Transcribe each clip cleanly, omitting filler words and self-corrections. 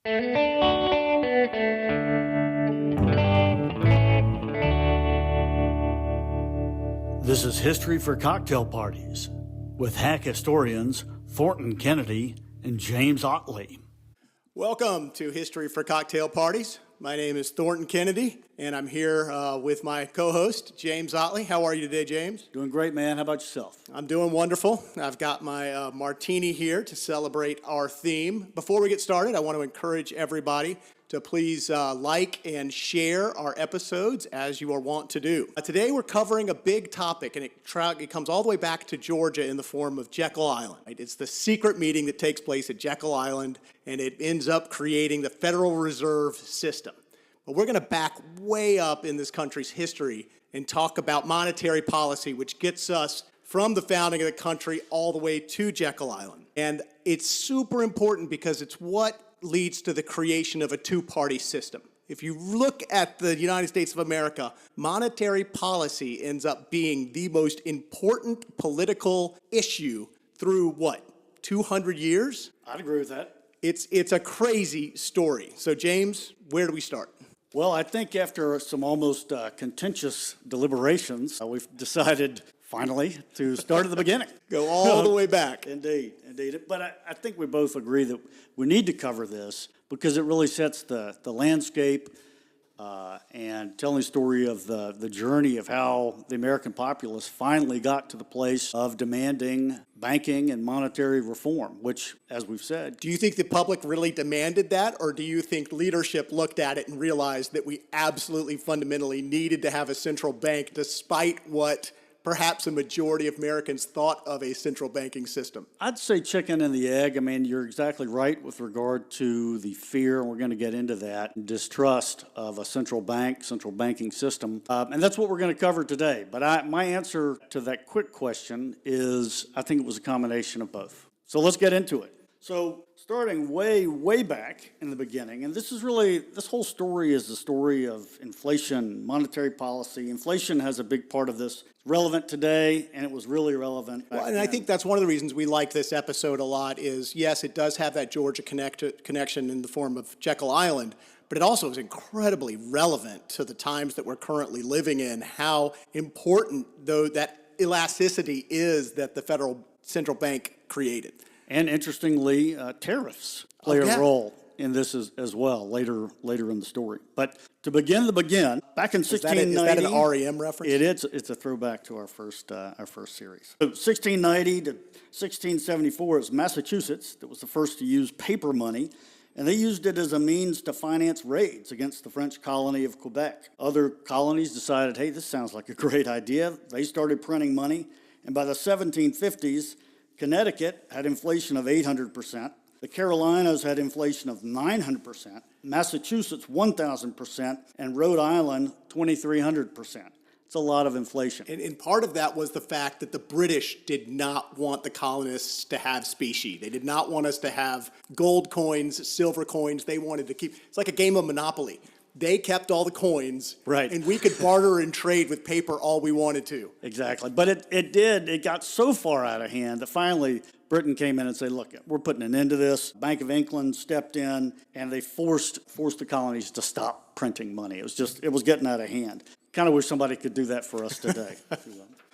This is History for Cocktail Parties with hack historians Thornton Kennedy and James Ottley. Welcome to History for Cocktail Parties. My name is Thornton Kennedy, and I'm here with my co-host, James Ottley. How are you today, James? Doing great, man. How about yourself? I'm doing wonderful. I've got my martini here to celebrate our theme. Before we get started, I want to encourage everybody to please like and share our episodes as you are wont to do. Today we're covering a big topic, and it comes all the way back to Georgia in the form of Jekyll Island. It's the secret meeting that takes place at Jekyll Island, and it ends up creating the Federal Reserve System. But we're going to back way up in this country's history and talk about monetary policy, which gets us from the founding of the country all the way to Jekyll Island. And it's super important because it's what leads to the creation of a two-party system. If you look at the United States of America, monetary policy ends up being the most important political issue through, what, 200 years? I'd agree with that. It's a crazy story. So, James, where do we start? Well, I think after some almost contentious deliberations, we've decided finally to start at the beginning. Go all the way back. Indeed. But I think we both agree that we need to cover this because it really sets the landscape and telling the story of the journey of how the American populace finally got to the place of demanding banking and monetary reform, which, as we've said... Do you think the public really demanded that, or do you think leadership looked at it and realized that we absolutely fundamentally needed to have a central bank despite what perhaps a majority of Americans thought of a central banking system? I'd say chicken and the egg. I mean, you're exactly right with regard to the fear, and we're going to get into that, and distrust of a central banking system. And that's what we're going to cover today. But my answer to that quick question is I think it was a combination of both. So let's get into it. So starting way back in the beginning, and this whole story is the story of inflation, monetary policy. Inflation has a big part of this. It's relevant today, and it was really relevant back then. I think that's one of the reasons we like this episode a lot is, yes, it does have that Georgia connection in the form of Jekyll Island, but it also is incredibly relevant to the times that we're currently living in, how important, though, that elasticity is that the Federal Central Bank created. And interestingly, tariffs play a role in this as well later in the story. But to begin, back in 1690, is that an REM reference? It's a throwback to our first series. So 1690 to 1674 is Massachusetts that was the first to use paper money, and they used it as a means to finance raids against the French colony of Quebec. Other colonies decided, hey, this sounds like a great idea. They started printing money, and by the 1750s, Connecticut had inflation of 800%. The Carolinas had inflation of 900%. Massachusetts, 1,000%. And Rhode Island, 2,300%. It's a lot of inflation. And part of that was the fact that the British did not want the colonists to have specie. They did not want us to have gold coins, silver coins. They wanted to keep... It's like a game of Monopoly. They kept all the coins, right, and we could barter and trade with paper all we wanted to. Exactly. But it got so far out of hand that finally Britain came in and said, look, we're putting an end to this. Bank of England stepped in, and they forced the colonies to stop printing money. It was getting out of hand. Kind of wish somebody could do that for us today.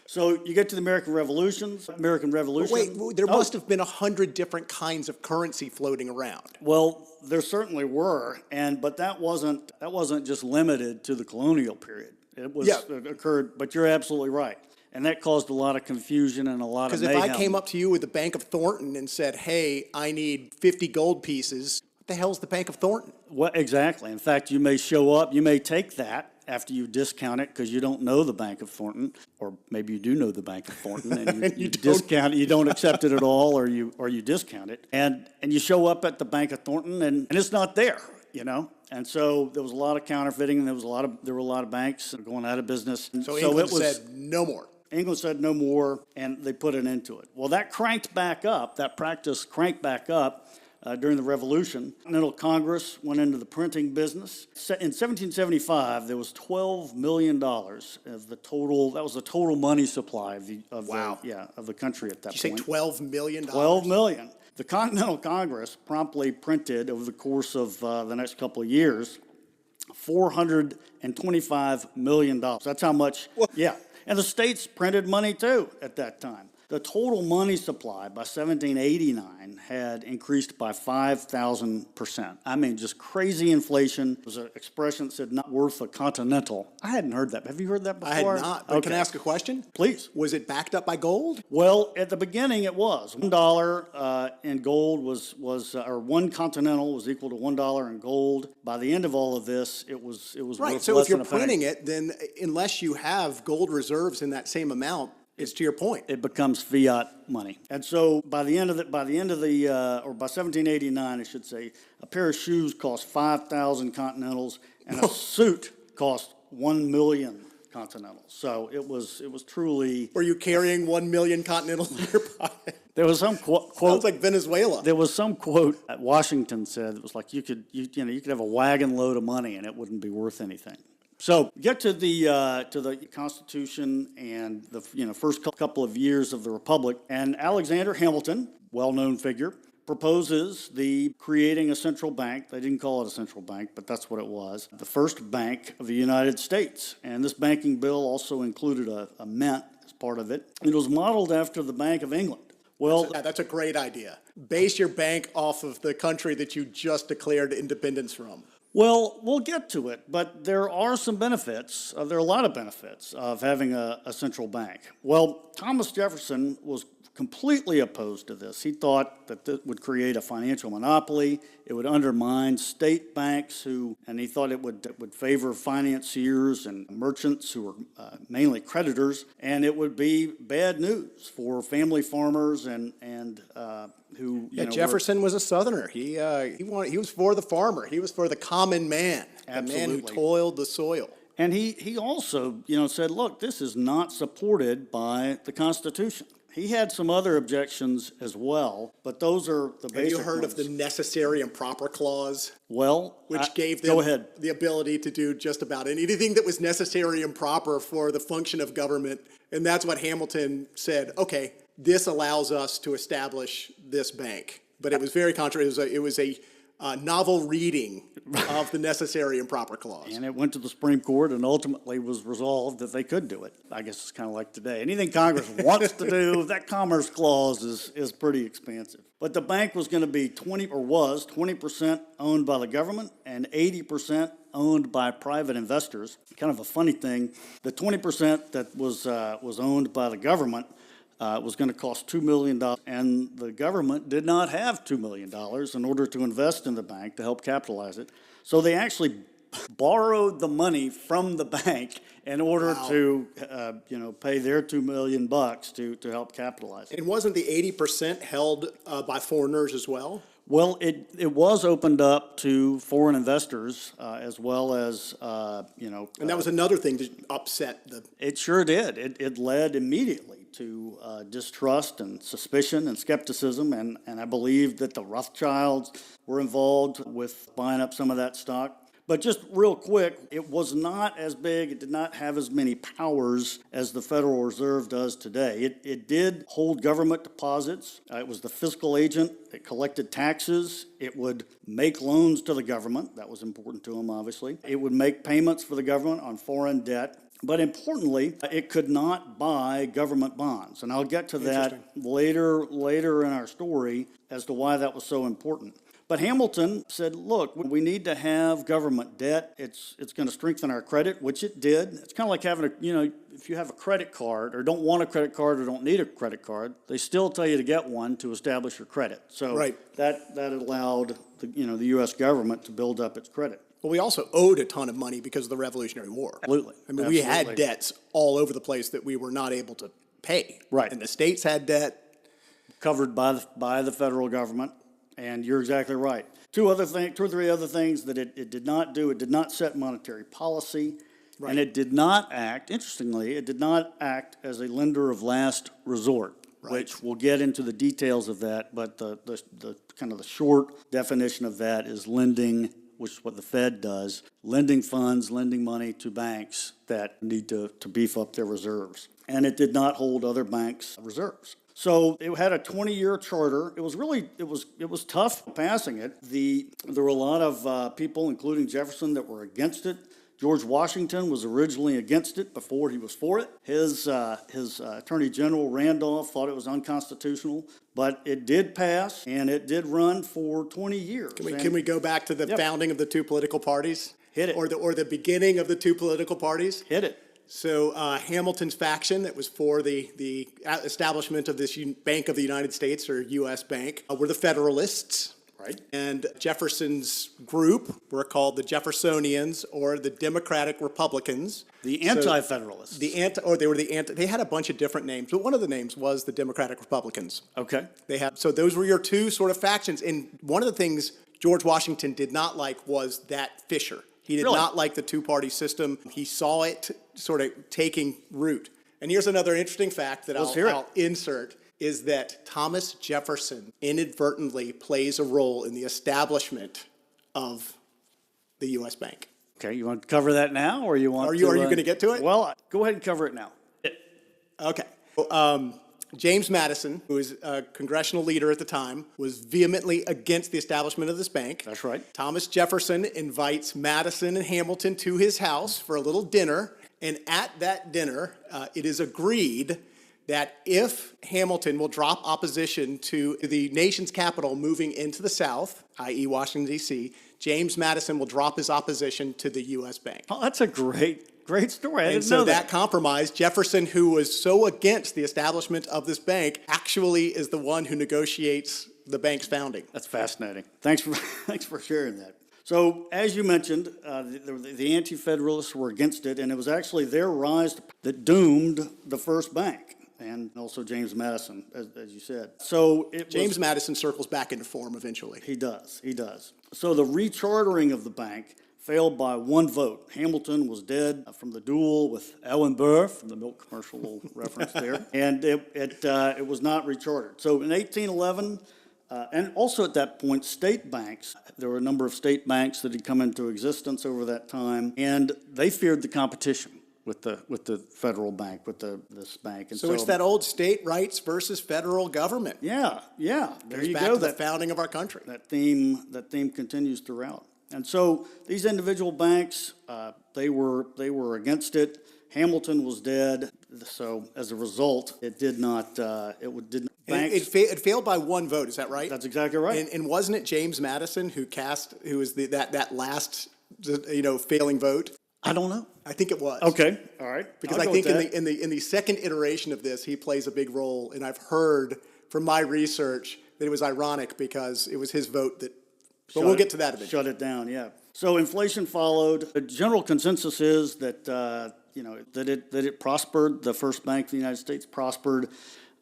So you get to the American Revolution. But wait, there must have been 100 different kinds of currency floating around. Well, there certainly were, but that wasn't just limited to the colonial period. It occurred, but you're absolutely right. And that caused a lot of confusion and a lot of mayhem. Because if I came up to you with the Bank of Thornton and said, hey, I need 50 gold pieces, what the hell's the Bank of Thornton? Well, exactly. In fact, you may show up, you may take that after you discount it because you don't know the Bank of Thornton, or maybe you do know the Bank of Thornton and you discount it, you don't accept it at all, or you discount it, and you show up at the Bank of Thornton and it's not there, you know. And so there was a lot of counterfeiting, and there were a lot of banks going out of business. So England said no more. England said no more, and they put an end to it. Well, that practice cranked back up during the Revolution. Continental Congress went into the printing business. In 1775, there was $12 million of the total. That was the total money supply of the country at that point. Did you say $12 million? $12 million. The Continental Congress promptly printed over the course of the next couple of years $425 million. That's how much, yeah. And the states printed money too at that time. The total money supply by 1789 had increased by 5,000%. I mean, just crazy inflation. There was an expression that said not worth a continental. I hadn't heard that. Have you heard that before? I had not. But Can I ask a question? Please. Was it backed up by gold? Well, at the beginning it was. $1 in gold or one continental was equal to $1 in gold. By the end of all of this, it was Right. worth So less if you're than a penny. printing it, then unless you have gold reserves in that same amount, it's to your point. It becomes fiat money. And so by 1789, I should say, a pair of shoes cost 5,000 continentals, and a suit cost 1 million continentals. So it was truly. Were you carrying 1 million continentals in your pocket? There was some quote. Sounds like Venezuela. There was some quote that Washington said. It was like you could have a wagon load of money and it wouldn't be worth anything. So get to the Constitution and the first couple of years of the Republic, and Alexander Hamilton, well-known figure, proposes the creating a central bank. They didn't call it a central bank, but that's what it was. The first bank of the United States, and this banking bill also included a mint as part of it. It was modeled after the Bank of England. Well, that's a great idea. Base your bank off of the country that you just declared independence from. Well, we'll get to it, but there are some benefits. There are a lot of benefits of having a central bank. Well, Thomas Jefferson was completely opposed to this. He thought that this would create a financial monopoly. It would undermine state banks, and he thought it would favor financiers and merchants who were mainly creditors, and it would be bad news for family farmers and who. Jefferson was a Southerner. He was for the farmer. He was for the common man, the man who toiled the soil. And he also said, look, this is not supported by the Constitution. He had some other objections as well, but those are the basic ones. Have you heard of the necessary and proper clause? Well, which gave them the ability to do just about anything that was necessary and proper for the function of government. And that's what Hamilton said, okay, this allows us to establish this bank. But it was very contrary. It was a novel reading of the necessary and proper clause. And it went to the Supreme Court and ultimately was resolved that they could do it. I guess it's kind of like today. Anything Congress wants to do, that Commerce Clause is pretty expansive. But the bank was going to be 20% owned by the government and 80% owned by private investors. Kind of a funny thing, the 20% that was owned by the government was going to cost $2 million, and the government did not have $2 million in order to invest in the bank to help capitalize it. So they actually borrowed the money from the bank in order to pay their $2 million to help capitalize it. And wasn't the 80% held by foreigners as well? Well, it was opened up to foreign investors as well as, And that was another thing to upset the... It sure did. It led immediately to distrust and suspicion and skepticism, and I believe that the Rothschilds were involved with buying up some of that stock. But just real quick, it was not as big, it did not have as many powers as the Federal Reserve does today. It did hold government deposits. It was the fiscal agent. It collected taxes. It would make loans to the government. That was important to them, obviously. It would make payments for the government on foreign debt. But importantly, it could not buy government bonds. And I'll get to that later in our story as to why that was so important. But Hamilton said, look, we need to have government debt. It's going to strengthen our credit, which it did. It's kind of like having if you have a credit card or don't want a credit card or don't need a credit card, they still tell you to get one to establish your credit. So that allowed the U.S. government to build up its credit. Well, we also owed a ton of money because of the Revolutionary War. Absolutely. I mean, we had debts all over the place that we were not able to pay. Right. And the states had debt. Covered by the federal government. And you're exactly right. Two or three other things that it did not do. It did not set monetary policy. Right. And it did not act, interestingly, it did not act as a lender of last resort. Right. Which we'll get into the details of that. But the kind of the short definition of that is lending, which is what the Fed does, lending funds, lending money to banks that need to beef up their reserves. And it did not hold other banks' reserves. So it had a 20-year charter. It was tough passing it. There were a lot of people, including Jefferson, that were against it. George Washington was originally against it before he was for it. His Attorney General Randolph thought it was unconstitutional, but it did pass, and it did run for 20 years. Can we go back to the founding of the two political parties? Hit it. Or the beginning of the two political parties? Hit it. So Hamilton's faction that was for the establishment of this Bank of the United States, or U.S. Bank, were the Federalists. Right. And Jefferson's group were called the Jeffersonians, or the Democratic Republicans. The Anti-Federalists. They had a bunch of different names, but one of the names was the Democratic Republicans. Okay. So those were your two sort of factions. And one of the things George Washington did not like was that fissure. He did not like the two-party system. He saw it sort of taking root. And here's another interesting fact that I'll insert, is that Thomas Jefferson inadvertently plays a role in the establishment of the U.S. Bank. Okay, you want to cover that now, or you want Are you going to get to it? Well, go ahead and cover it now. Okay. James Madison, who was a congressional leader at the time, was vehemently against the establishment of this bank. That's right. Thomas Jefferson invites Madison and Hamilton to his house for a little dinner, and at that dinner, it is agreed that if Hamilton will drop opposition to the nation's capital moving into the South, i.e. Washington, D.C., James Madison will drop his opposition to the U.S. Bank. Oh, that's a great story. I And didn't so know that compromise, Jefferson, who was so against the establishment of this bank, actually is the one who negotiates the bank's founding. That's fascinating. Thanks for sharing that. So, as you mentioned, the Anti-Federalists were against it, and it was actually their rise that doomed the first bank, and also James Madison, as you said. So James Madison circles back into form eventually. He does. So the rechartering of the bank failed by one vote. Hamilton was dead from the duel with Ellen Burr, from the milk commercial, little reference there, and it was not rechartered. So in 1811, and also at that point, state banks, there were a number of state banks that had come into existence over that time, and they feared the competition with the federal bank, this bank. And so it's that old state rights versus federal government. Yeah. There you back go. To the founding of our country. That theme continues throughout. And so these individual banks, they were against it. Hamilton was dead, so as a result, it did not. It failed by one vote. Is that right? That's exactly right. And wasn't it James Madison who was that last failing vote? I don't know. I think it was. Okay, all right. Because I think in the second iteration of this, he plays a big role, and I've heard from my research that it was ironic because it was his vote that. But we'll get to that eventually. Shut it down, yeah. So inflation followed. The general consensus is that that it prospered. The first bank of the United States prospered.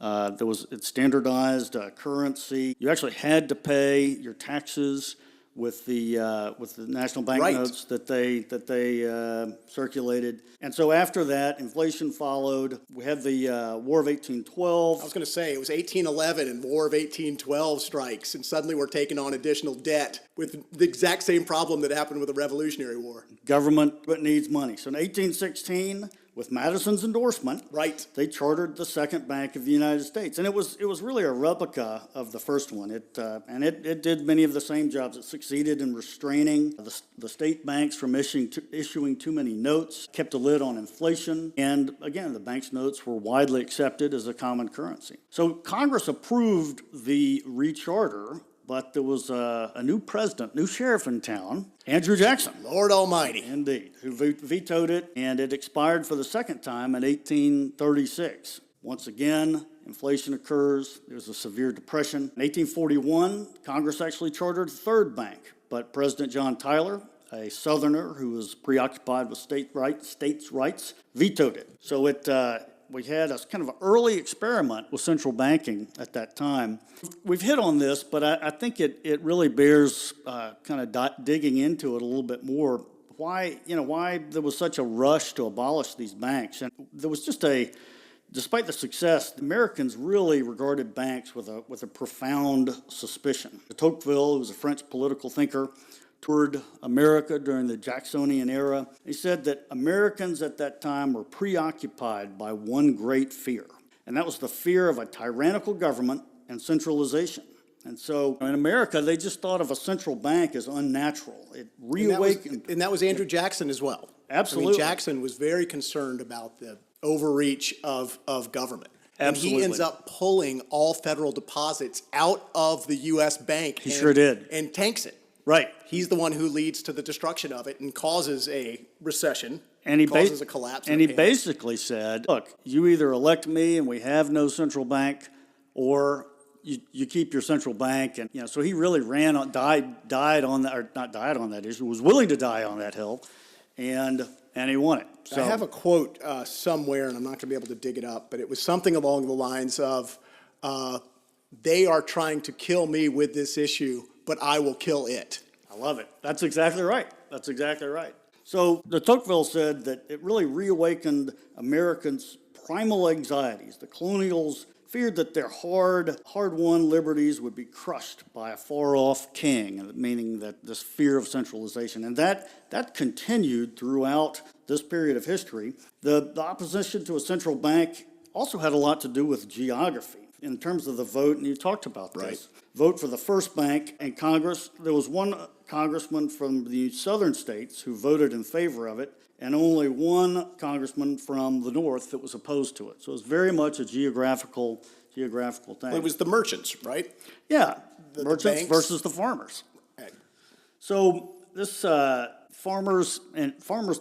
It standardized currency. You actually had to pay your taxes with the national banknotes that they circulated. And so after that, inflation followed. We had the War of 1812. I was going to say, it was 1811 and War of 1812 strikes, and suddenly we're taking on additional debt with the exact same problem that happened with the Revolutionary War. Government needs money. So in 1816, with Madison's endorsement, they chartered the second bank of the United States, and it was really a replica of the first one. It did many of the same jobs. It succeeded in restraining the state banks from issuing too many notes, kept a lid on inflation, and again, the bank's notes were widely accepted as a common currency. So Congress approved the recharter. But there was a new president, new sheriff in town, Andrew Jackson. Lord Almighty. Indeed, who vetoed it, and it expired for the second time in 1836. Once again, inflation occurs. There's a severe depression. In 1841, Congress actually chartered a third bank, but President John Tyler, a Southerner who was preoccupied with states' rights, vetoed it. So we had a kind of an early experiment with central banking at that time. We've hit on this, but I think it really bears kind of digging into it a little bit more. Why there was such a rush to abolish these banks? And there was despite the success, the Americans really regarded banks with a profound suspicion. De Tocqueville, who was a French political thinker, toured America during the Jacksonian era. He said that Americans at that time were preoccupied by one great fear, and that was the fear of a tyrannical government and centralization. And so in America, they just thought of a central bank as unnatural. It reawakened. And that was Andrew Jackson as well. Absolutely. I mean, Jackson was very concerned about the overreach of government. And Absolutely. he ends up pulling all federal deposits out of the U.S. bank. He sure did. And tanks it. Right. He's the one who leads to the destruction of it and causes a recession, And he causes a collapse. And he basically said, look, you either elect me and we have no central bank, or you keep your central bank. And, so he really died on that, or not died on that issue, was willing to die on that hill, and he won it. So I have a quote somewhere, and I'm not going to be able to dig it up, but it was something along the lines of, they are trying to kill me with this issue, but I will kill it. I love it. That's exactly right. That's exactly right. So de Tocqueville said that it really reawakened Americans' primal anxieties. The colonials feared that their hard-won liberties would be crushed by a far-off king, meaning that this fear of centralization. And that continued throughout this period of history. The opposition to a central bank also had a lot to do with geography. In terms of the vote, and you talked about this, Right. Vote for the first bank in Congress. There was one congressman from the southern states who voted in favor of it, and only one congressman from the north that was opposed to it. So it was very much a geographical thing. It was the merchants, right? Yeah, the merchants banks. versus the farmers. So this farmers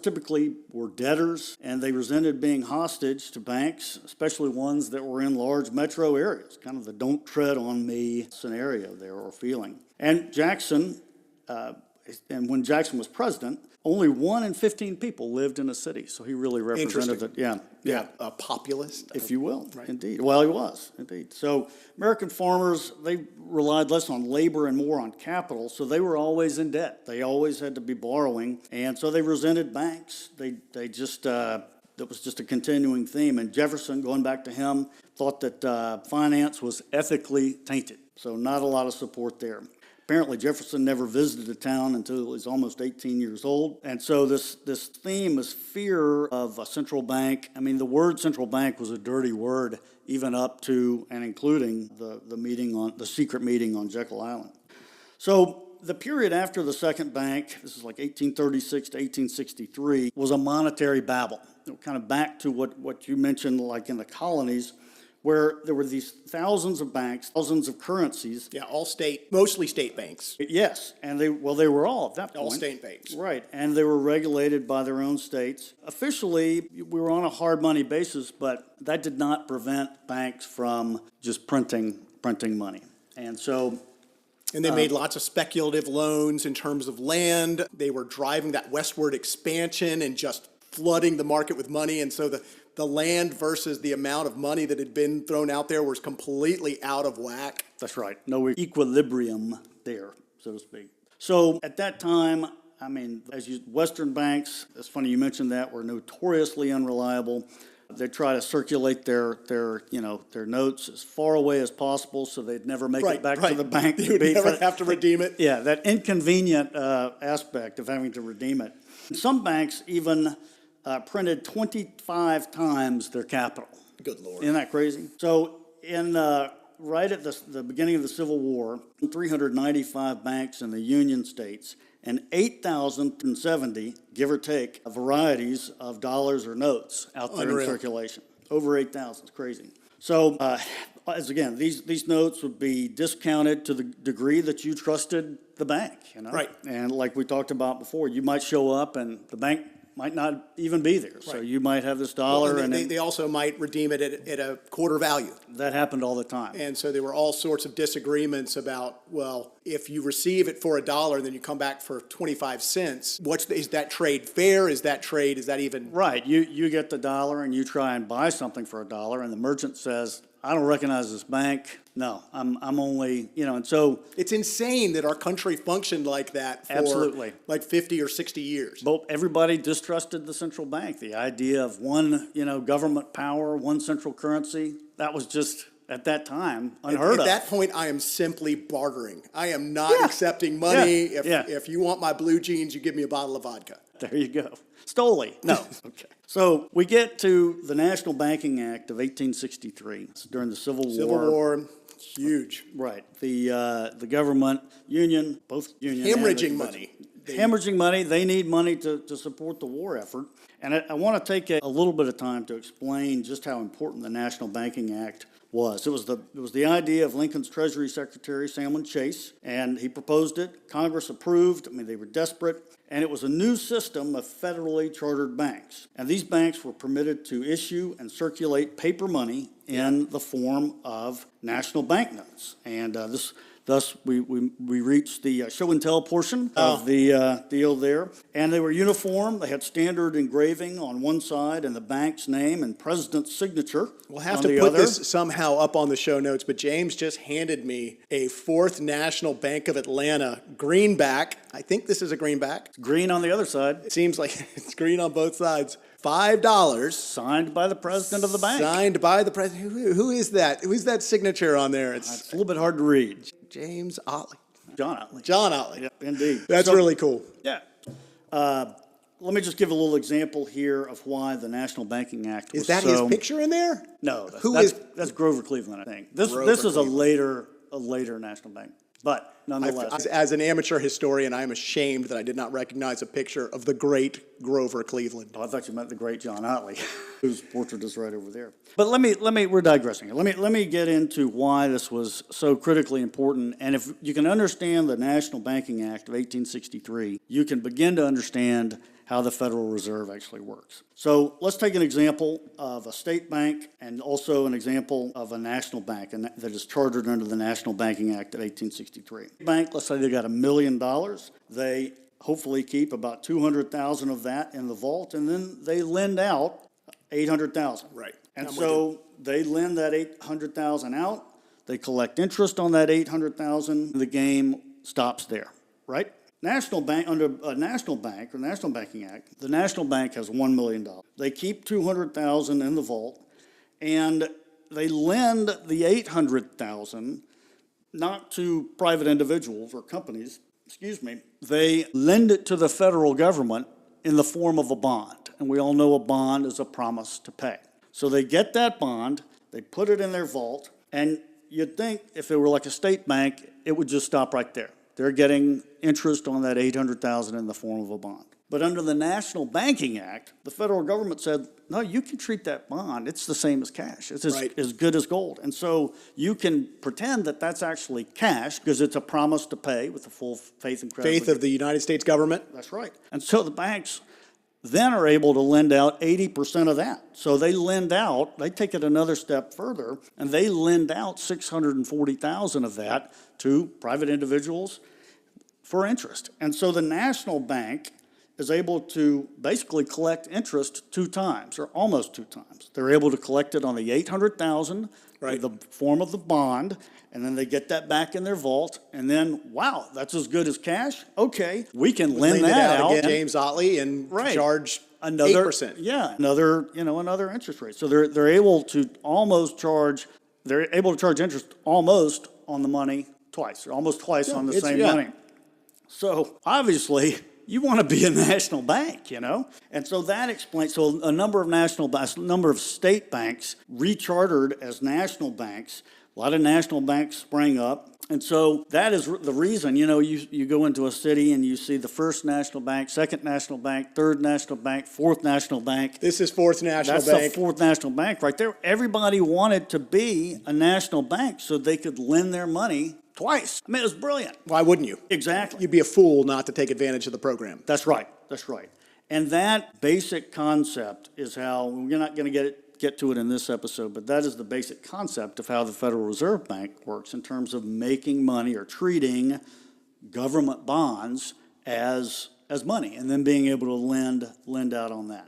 typically were debtors, and they resented being hostage to banks, especially ones that were in large metro areas, kind of the "don't tread on me" scenario there, or feeling. And Jackson, and when Jackson was president, only 1 in 15 people lived in a city, so he really represented it. Yeah. A populist. If you will, Right. indeed. Well, he was, indeed. So American farmers, they relied less on labor and more on capital, so they were always in debt. They always had to be borrowing, and so they resented banks. They just, that was just a continuing theme. And Jefferson, going back to him, thought that finance was ethically tainted, so not a lot of support there. Apparently, Jefferson never visited a town until he was almost 18 years old. And so this theme is fear of a central bank. I mean, the word central bank was a dirty word, even up to and including the secret meeting on Jekyll Island. So the period after the second bank, this is like 1836 to 1863, was a monetary babble. Kind of back to what you mentioned, like in the colonies, where there were these thousands of banks, thousands of currencies. Yeah, all state, mostly state banks. Yes, and they were all at that point. All state banks. Right, and they were regulated by their own states. Officially, we were on a hard money basis, but that did not prevent banks from just printing money. And so And they made lots of speculative loans in terms of land. They were driving that westward expansion and just flooding the market with money. And so the land versus the amount of money that had been thrown out there was completely out of whack. that's right, no equilibrium there, so to speak. So at that time, I mean, Western banks, it's funny you mentioned that, were notoriously unreliable. They try to circulate their notes as far away as possible so they'd never make it back to the bank. You would never have to redeem it. Yeah, that inconvenient aspect of having to redeem it. Some banks even printed 25 times their capital. Good Lord. Isn't that crazy? So right at the beginning of the Civil War, 395 banks in the Union states and 8,070, give or take, varieties of dollars or notes out there Unreal. in circulation. Over 8,000, it's crazy. So, again, these notes would be discounted to the degree that you trusted the bank, Right. And like we talked about before, you might show up and the bank might not even be there. So Right. you might have this dollar, Well, and they also might redeem it at a quarter value. that happened all the time. And so there were all sorts of disagreements about, well, if you receive it for $1 and then you come back for 25 cents, is that trade fair? Is that even? Right, you get the dollar and you try and buy something for $1, and the merchant says, I don't recognize this bank. No, I'm only, and so. It's insane that our country functioned like that for Absolutely. like 50 or 60 years. But everybody distrusted the central bank. The idea of one, government power, one central currency, that was just at that time unheard At of. that point, I am simply bartering. I am not accepting money. Yeah. If you want my blue jeans, you give me a bottle of vodka. There you go. Stoli. No. Okay. So we get to the National Banking Act of 1863. It's during the Civil War. Civil War, huge. Right. The government, union, both union. Hemorrhaging money. Hemorrhaging money. They need money to support the war effort. And I want to take a little bit of time to explain just how important the National Banking Act was. It was the idea of Lincoln's Treasury Secretary, Salmon Chase, and he proposed it. Congress approved. I mean, they were desperate. And it was a new system of federally chartered banks. And these banks were permitted to issue and circulate paper money in the form of national banknotes. And thus, we reached the show and tell portion of the deal there. And they were uniform. They had standard engraving on one side and the bank's name and president's signature. We'll have on to the put other. this somehow up on the show notes, but James just handed me a Fourth National Bank of Atlanta greenback. I think this is a greenback. Green on the other side. It seems like it's green on both sides. $5. Signed by the president of the bank. Signed by the president. Who is that? Who's that signature on there? It's a little bit hard to read. James Ottley. John Ottley. John Ottley. Yep, indeed. That's really cool. Yeah. Let me just give a little example here of why the National Banking Act was Is that his picture in there? No, that's Grover Cleveland, I think. This is a later national bank, but nonetheless. As an amateur historian, I am ashamed that I did not recognize a picture of the great Grover Cleveland. Oh, I thought you meant the great John Ottley, whose portrait is right over there. But we're digressing. Let me get into why this was so critically important. And if you can understand the National Banking Act of 1863, you can begin to understand how the Federal Reserve actually works. So let's take an example of a state bank and also an example of a national bank and that is chartered under the National Banking Act of 1863. Bank, let's say they got $1 million. They hopefully keep about 200,000 of that in the vault, and then they lend out 800,000. Right. And so they lend that 800,000 out. They collect interest on that 800,000. The game stops there, right? National bank, under a national bank or National Banking Act, the National Bank has $1 million. They keep 200,000 in the vault, and they lend the 800,000 not to private individuals or companies, they lend it to the federal government in the form of a bond. And we all know a bond is a promise to pay. So they get that bond, they put it in their vault, and you'd think if it were like a state bank, it would just stop right there. They're getting interest on that 800,000 in the form of a bond. But under the National Banking Act, the federal government said, no, you can treat that bond. It's the same as cash. It's as good as gold. And so you can pretend that that's actually cash because it's a promise to pay with the full faith and credit. Faith of the United States government. That's right. And so the banks then are able to lend out 80% of that. So they lend out, they take it another step further, and they lend out 640,000 of that to private individuals for interest. And so the National Bank is able to basically collect interest 2 times, or almost 2 times. They're able to collect it on the 800,000, right, the form of the bond, and then they get that back in their vault, and then, wow, that's as good as cash? Okay, we can lend that out. Again, James Ottley, and charge another 8%. Yeah, another interest rate. So they're able to charge interest almost on the money twice, or almost twice on the same money. So obviously, you want to be a national bank, And so that explains, so a number of state banks rechartered as national banks. A lot of national banks sprang up. And so that is the reason, you go into a city and you see the first national bank, second national bank, third national bank, fourth national bank. This is Fourth National Bank. That's the Fourth National Bank right there. Everybody wanted to be a national bank so they could lend their money twice. I mean, it was brilliant. Why wouldn't you? Exactly. You'd be a fool not to take advantage of the program. That's right. And that basic concept is how, we're not going to get to it in this episode, but that is the basic concept of how the Federal Reserve Bank works in terms of making money or treating government bonds as money and then being able to lend out on that.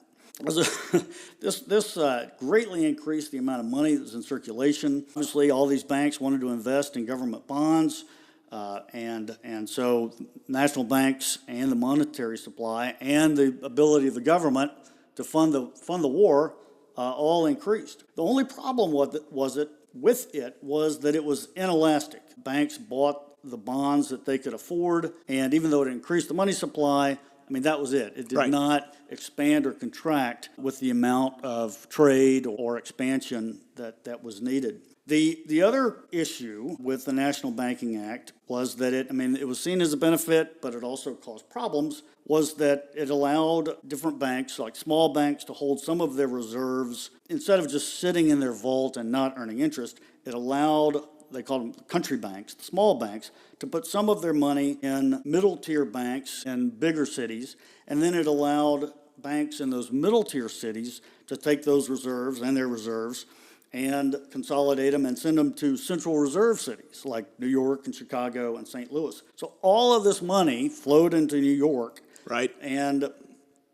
This greatly increased the amount of money that was in circulation. Obviously, all these banks wanted to invest in government bonds, and so national banks and the monetary supply and the ability of the government to fund the war all increased. The only problem was with it was that it was inelastic. Banks bought the bonds that they could afford, and even though it increased the money supply, I mean, that was it. It did not expand or contract with the amount of trade or expansion that was needed. The other issue with the National Banking Act was that it was seen as a benefit, but it also caused problems, was that it allowed different banks, like small banks, to hold some of their reserves. Instead of just sitting in their vault and not earning interest, it allowed, they called them country banks, the small banks, to put some of their money in middle-tier banks in bigger cities, and then it allowed banks in those middle-tier cities to take those reserves and their reserves and consolidate them and send them to central reserve cities like New York and Chicago and St. Louis. So all of this money flowed into New York, right? And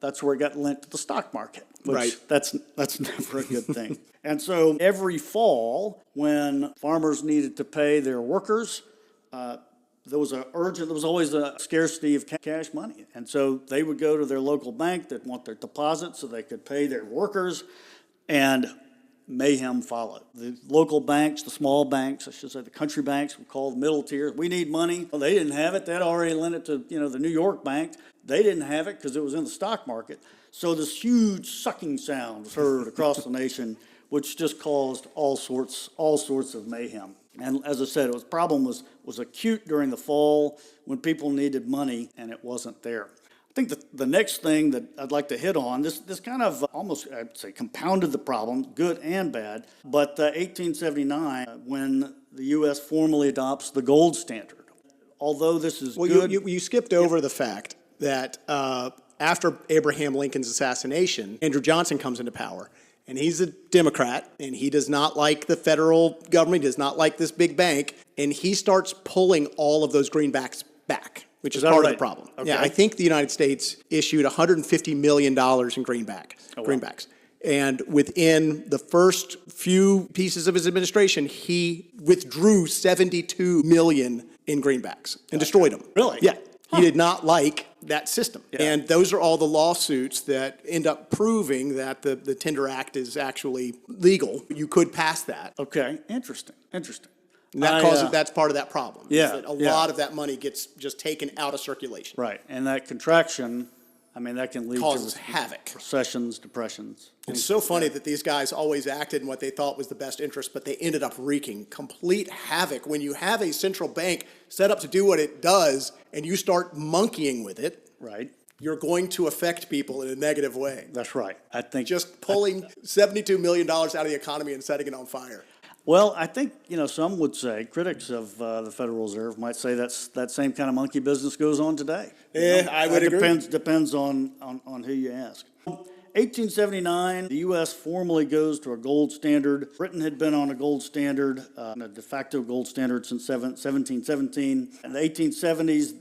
that's where it got lent to the stock market, which that's never a good thing. And so every fall, when farmers needed to pay their workers, there was always a scarcity of cash money. And so they would go to their local bank, they'd want their deposit so they could pay their workers, and mayhem followed. The local banks, the small banks, I should say the country banks, we call the middle tier, we need money. Well, they didn't have it. They'd already lent it to the New York bank. They didn't have it because it was in the stock market. So this huge sucking sound was heard across the nation, which just caused all sorts of mayhem. And as I said, the problem was acute during the fall when people needed money and it wasn't there. I think the next thing that I'd like to hit on, this kind of almost, I'd say, compounded the problem, good and bad, but 1879, when the U.S. formally adopts the gold standard. Although this is good. You skipped over the fact that after Abraham Lincoln's assassination, Andrew Johnson comes into power. And he's a Democrat, and he does not like the federal government, he does not like this big bank, and he starts pulling all of those greenbacks back, which is part of the problem. Okay. Yeah, I think the United States issued $150 million in greenbacks. And within the first few pieces of his administration, he withdrew $72 million in greenbacks and destroyed them. Really? Yeah. He did not like that system. Yeah. And those are all the lawsuits that end up proving that the Tender Act is actually legal. You could pass that. Okay, interesting. And that's part of that problem. Yeah. A lot of that money gets just taken out of circulation. Right, and that contraction, that can lead causes to havoc. Recessions, depressions. It's so funny that these guys always acted in what they thought was the best interest, but they ended up wreaking complete havoc. When you have a central bank set up to do what it does and you start monkeying with it, right, you're going to affect people in a negative way. That's right. I think just pulling $72 million out of the economy and setting it on fire. Well, I think, some would say, critics of the Federal Reserve might say that same kind of monkey business goes on today. I would agree. Depends on who you ask. 1879, the U.S. formally goes to a gold standard. Britain had been on a gold standard, a de facto gold standard since 1717. In the 1870s,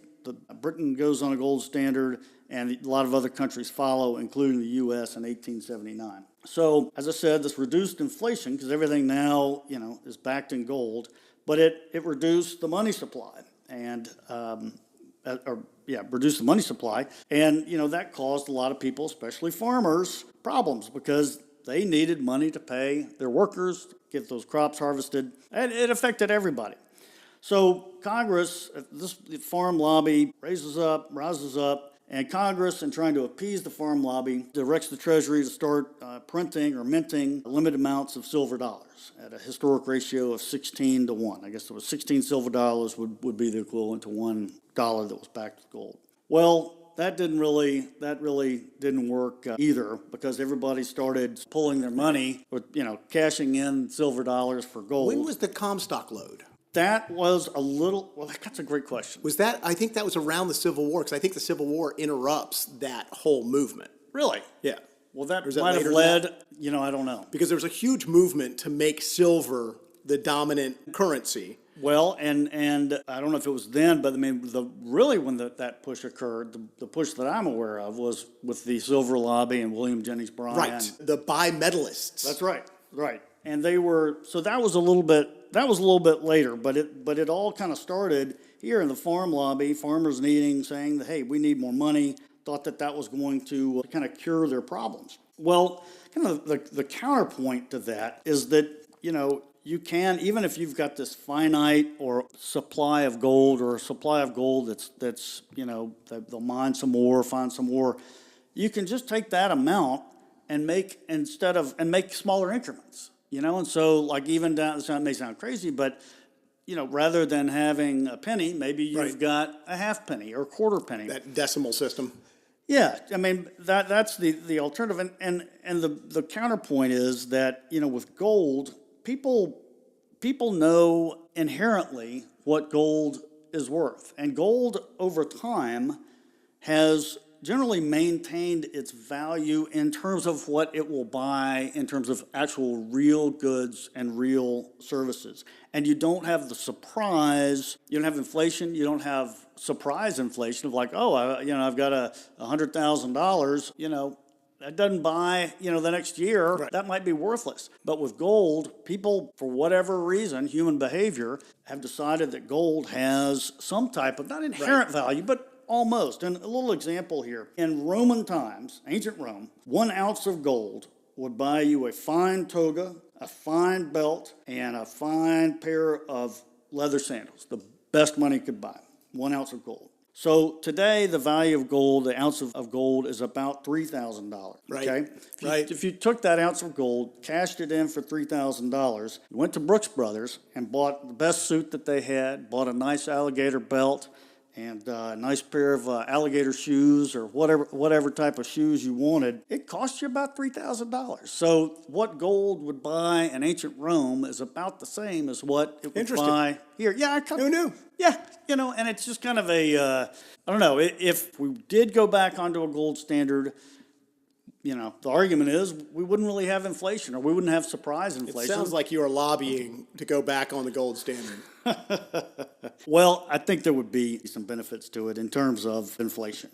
Britain goes on a gold standard, and a lot of other countries follow, including the U.S. in 1879. So, as I said, this reduced inflation, because everything now, is backed in gold, but it reduced the money supply, and reduced the money supply, and that caused a lot of people, especially farmers, problems because they needed money to pay their workers, get those crops harvested, and it affected everybody. So Congress, this farm lobby rises up, and Congress, in trying to appease the farm lobby, directs the Treasury to start printing or minting limited amounts of silver dollars at a historic ratio of 16 to 1. I guess there was 16 silver dollars would be the equivalent to $1 that was backed with gold. Well, that really didn't work either, because everybody started pulling their money, or cashing in silver dollars for gold. When was the Comstock load? That was that's a great question. I think that was around the Civil War, because I think the Civil War interrupts that whole movement. Really? Yeah. Well, that might have led, I don't know. Because there was a huge movement to make silver the dominant currency. Well, and I don't know if it was then, but when that push occurred, the push that I'm aware of was with the Silver Lobby and William Jennings Bryan. Right, the bimetallists. That's right. And they were, so that was a little bit later, but it all kind of started here in the farm lobby, farmers saying that, hey, we need more money, thought that was going to kind of cure their problems. Well, kind of the counterpoint to that is that, you can, even if you've got this finite or supply of gold or a supply of gold that's they'll mine some more, find some more, you can just take that amount and make smaller increments, and so like even down, it may sound crazy, but rather than having a penny, maybe you've got a half penny or a quarter penny. That decimal system. Yeah, I mean that's the alternative, and the counterpoint is that with gold, people know inherently what gold is worth, and gold over time has generally maintained its value in terms of what it will buy, in terms of actual real goods and real services. And you don't have the surprise, you don't have inflation, you don't have surprise inflation of like, oh, I've got $100,000, that doesn't buy, the next year, Right. That might be worthless. But with gold, people, for whatever reason, human behavior, have decided that gold has some type of, not inherent value, but almost. And a little example here. In Roman times, ancient Rome, 1 ounce of gold would buy you a fine toga, a fine belt, and a fine pair of leather sandals. The best money could buy, 1 ounce of gold. So today, the value of gold, the ounce of gold, is about $3,000. Right. Okay? Right. If you took that ounce of gold, cashed it in for $3,000, you went to Brooks Brothers and bought the best suit that they had, bought a nice alligator belt, and a nice pair of alligator shoes or whatever type of shoes you wanted, it cost you about $3,000. So what gold would buy in ancient Rome is about the same as what it would buy here. Yeah, Who knew? Yeah, and it's just kind of a, I don't know, if we did go back onto a gold standard, the argument is we wouldn't really have inflation, or we wouldn't have surprise inflation. It sounds like you are lobbying to go back on the gold standard. Well, I think there would be some benefits to it in terms of inflation,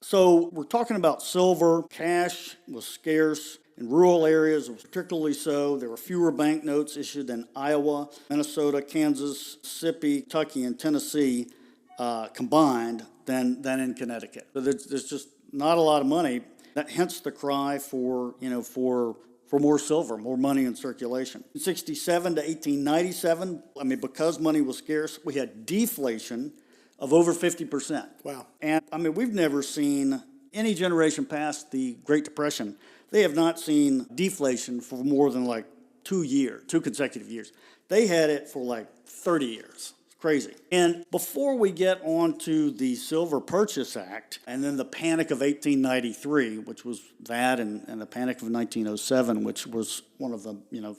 So we're talking about silver. Cash was scarce. In rural areas, it was particularly so. There were fewer banknotes issued in Iowa, Minnesota, Kansas, Mississippi, Kentucky, and Tennessee combined than in Connecticut. So there's just not a lot of money. Hence the cry for more silver, more money in circulation. In 1967 to 1897, because money was scarce, we had deflation of over 50%. Wow. And we've never seen any generation past the Great Depression. They have not seen deflation for more than like 2 consecutive years. They had it for like 30 years. Crazy. And before we get on to the Silver Purchase Act and then the Panic of 1893, which was that, and the Panic of 1907, which was one of the,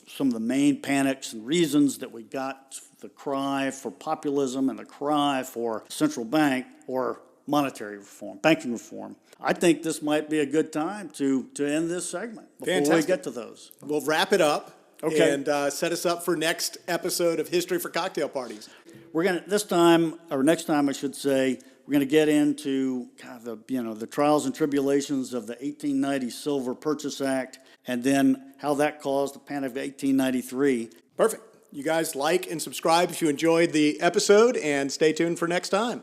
some of the main panics and reasons that we got the cry for populism and the cry for central bank or monetary reform, banking reform. I think this might be a good time to end this segment before Fantastic. we get to those. We'll wrap it up. Okay. And set us up for next episode of History for Cocktail Parties. We're going to, next time I should say, we're going to get into kind of the trials and tribulations of the 1890 Silver Purchase Act, and then how that caused the Panic of 1893. Perfect. You guys like and subscribe if you enjoyed the episode, and stay tuned for next time.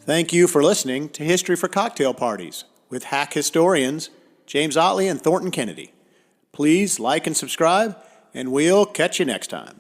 Thank you for listening to History for Cocktail Parties with hack historians James Ottley and Thornton Kennedy. Please like and subscribe, and we'll catch you next time.